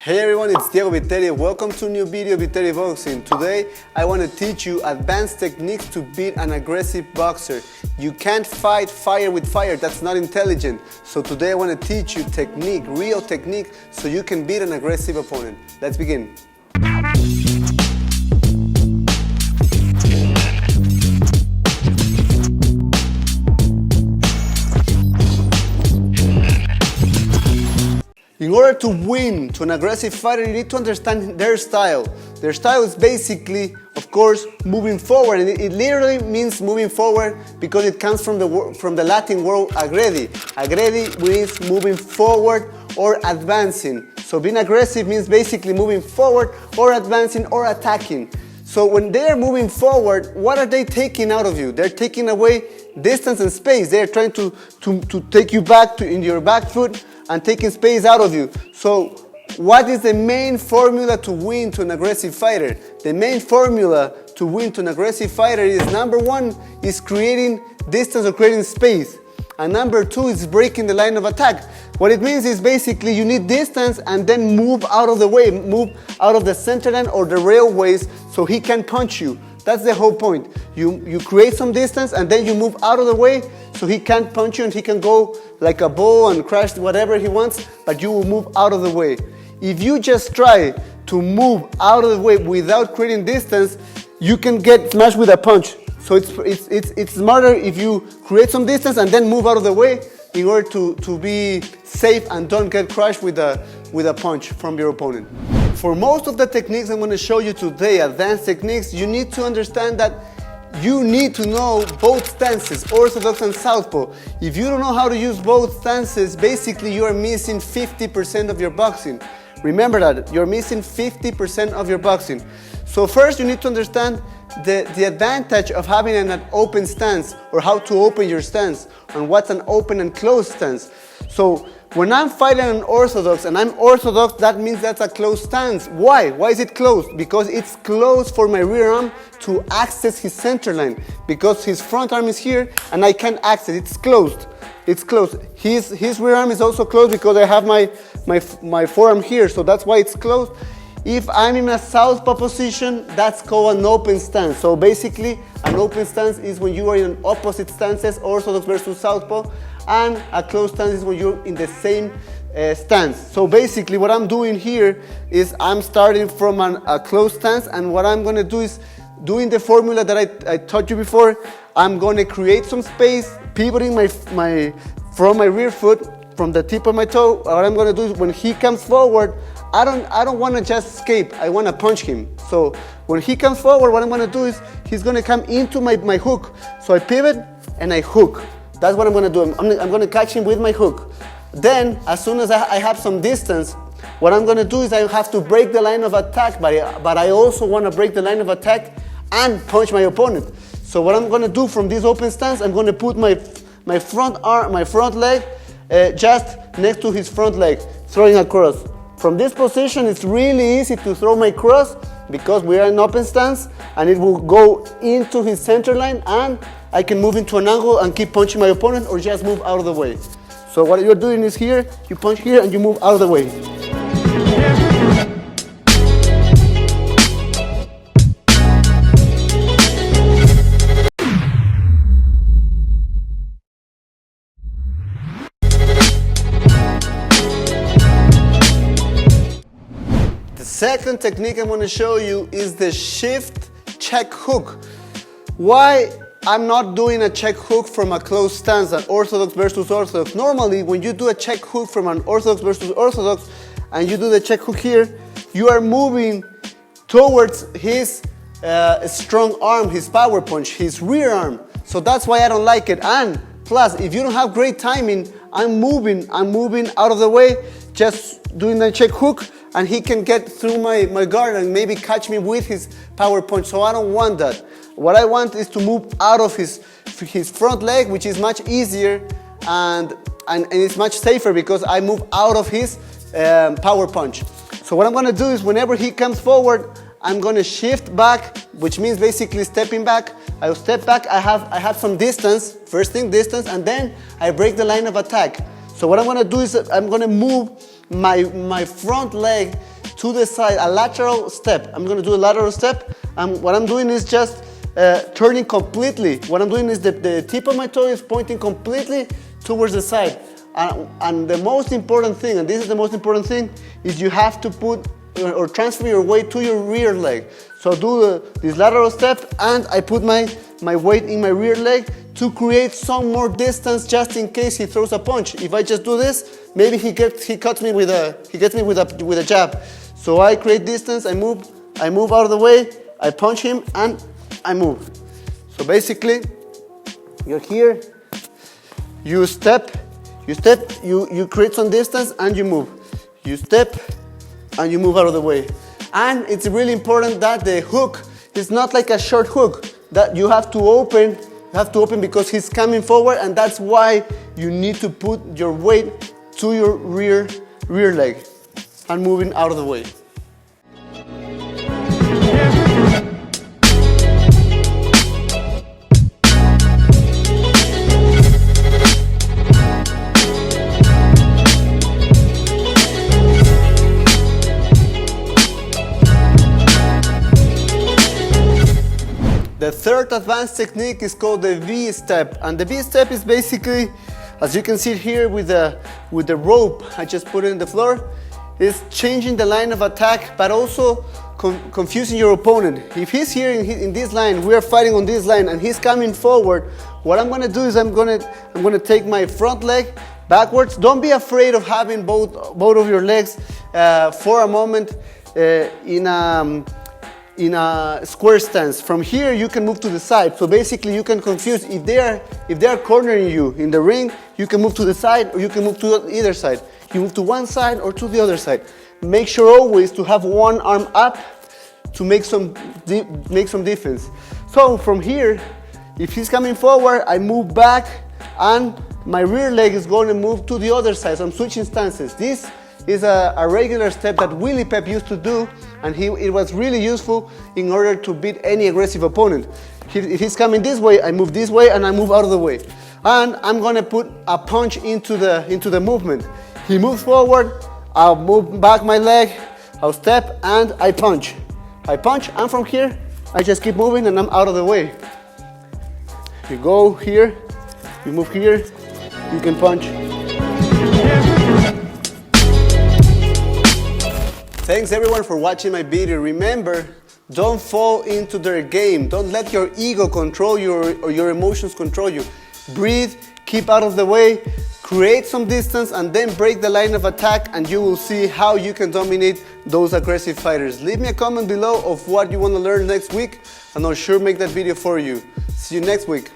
Hey everyone, it's Diego Viteri. Welcome to a new video of Viteri Boxing. Today I want to teach you advanced techniques to beat an aggressive boxer. You can't fight fire with fire, that's not intelligent. So today I want to teach you technique, real technique, so you can beat an aggressive opponent. Let's begin. In order to win to an aggressive fighter, you need to understand their style. Their style is basically, of course, moving forward. And it literally means moving forward because it comes from the Latin word aggredi. Aggredi means moving forward or advancing. So being aggressive means basically moving forward or advancing or attacking. So when they're moving forward, what are they taking out of you? They're taking away distance and space. They're trying to take you back in your back foot and taking space out of you. So what is the main formula to win to an aggressive fighter? The main formula to win to an aggressive fighter is number one is creating distance or creating space. And number two is breaking the line of attack. What it means is basically you need distance and then move out of the way, move out of the center line or the railways so he can punch you. That's the whole point. You create some distance and then you move out of the way so he can't punch you and he can go like a bull and crash whatever he wants, but you will move out of the way. If you just try to move out of the way without creating distance, you can get smashed with a punch. So it's smarter if you create some distance and then move out of the way in order to be safe and don't get crushed with a punch from your opponent. For most of the techniques I'm going to show you today, advanced techniques, you need to understand that you need to know both stances, orthodox and southpaw. If you don't know how to use both stances, basically you are missing 50% of your boxing. Remember that, you're missing 50% of your boxing. So first you need to understand the advantage of having an open stance or how to open your stance and what's an open and closed stance. So when I'm fighting an orthodox and I'm orthodox, that means that's a closed stance. Why? Why is it closed? Because it's closed for my rear arm to access his center line. Because his front arm is here and I can't access. It's closed. It's closed. His rear arm is also closed because I have my forearm here. So that's why it's closed. If I'm in a southpaw position, that's called an open stance. So basically, an open stance is when you are in opposite stances, orthodox versus southpaw, and a closed stance is when you're in the same stance. So basically, what I'm doing here is I'm starting from a closed stance, and what I'm going to do is doing the formula that I taught you before. I'm going to create some space, pivoting from my rear foot, from the tip of my toe. What I'm going to do is when he comes forward, I don't want to just escape, I want to punch him. So when he comes forward, what I'm going to do is he's going to come into my hook. So I pivot and I hook. That's what I'm going to do. I'm going to catch him with my hook. Then, as soon as I have some distance, what I'm going to do is I have to break the line of attack, but I also want to break the line of attack and punch my opponent. So what I'm going to do from this open stance, I'm going to put my front leg just next to his front leg, throwing across. From this position, it's really easy to throw my cross because we are in open stance and it will go into his center line and I can move into an angle and keep punching my opponent or just move out of the way. So what you're doing is here, you punch here and you move out of the way. The second technique I'm going to show you is the shift check hook. Why I'm not doing a check hook from a closed stance, an orthodox versus orthodox. Normally, when you do a check hook from an orthodox versus orthodox and you do the check hook here, you are moving towards his strong arm, his power punch, his rear arm. So that's why I don't like it. And plus, if you don't have great timing, I'm moving out of the way, just doing the check hook, and he can get through my guard and maybe catch me with his power punch. So I don't want that. What I want is to move out of his front leg, which is much easier and it's much safer because I move out of his power punch. So what I'm going to do is whenever he comes forward, I'm going to shift back, which means basically stepping back. I'll step back, I have some distance, first thing distance, and then I break the line of attack. So what I'm going to do is I'm going to move my front leg to the side, a lateral step. I'm gonna do a lateral step, and what I'm doing is just turning completely. What I'm doing is the tip of my toe is pointing completely towards the side. And the most important thing, and this is the most important thing, is you have to put or transfer your weight to your rear leg. So do this lateral step, and I put my weight in my rear leg to create some more distance just in case he throws a punch. If I just do this, maybe he gets me with a jab. So I create distance, I move out of the way, I punch him, and I move. So basically, you're here, you step, you create some distance, and you move. You step, and you move out of the way. And it's really important that the hook is not like a short hook, that you have to open because he's coming forward, and that's why you need to put your weight to your rear leg and moving out of the way. The third advanced technique is called the VStep, and the VStep is basically, as you can see here with the rope I just put it in the floor, is changing the line of attack, but also confusing your opponent. If he's here in this line, we are fighting on this line, and he's coming forward, what I'm gonna do is I'm gonna take my front leg backwards. Don't be afraid of having both of your legs for a moment in a square stance. From here you can move to the side, so basically you can confuse. If they are cornering you in the ring, you can move to the side or you can move to either side. You move to one side or to the other side. Make sure always to have one arm up to make some defense. So from here, if he's coming forward, I move back and my rear leg is going to move to the other side, so I'm switching stances. This is a regular step that VStep used to do, and it was really useful in order to beat any aggressive opponent. If he's coming this way, I move this way and I move out of the way. And I'm gonna put a punch into the movement. He moves forward, I'll move back my leg, I'll step and I punch. And from here, I just keep moving and I'm out of the way. You go here, you move here, you can punch. Thanks everyone for watching my video. Remember, don't fall into their game. Don't let your ego control you or your emotions control you. Breathe, keep out of the way, create some distance, and then break the line of attack, and you will see how you can dominate those aggressive fighters. Leave me a comment below of what you want to learn next week, and I'll sure make that video for you. See you next week.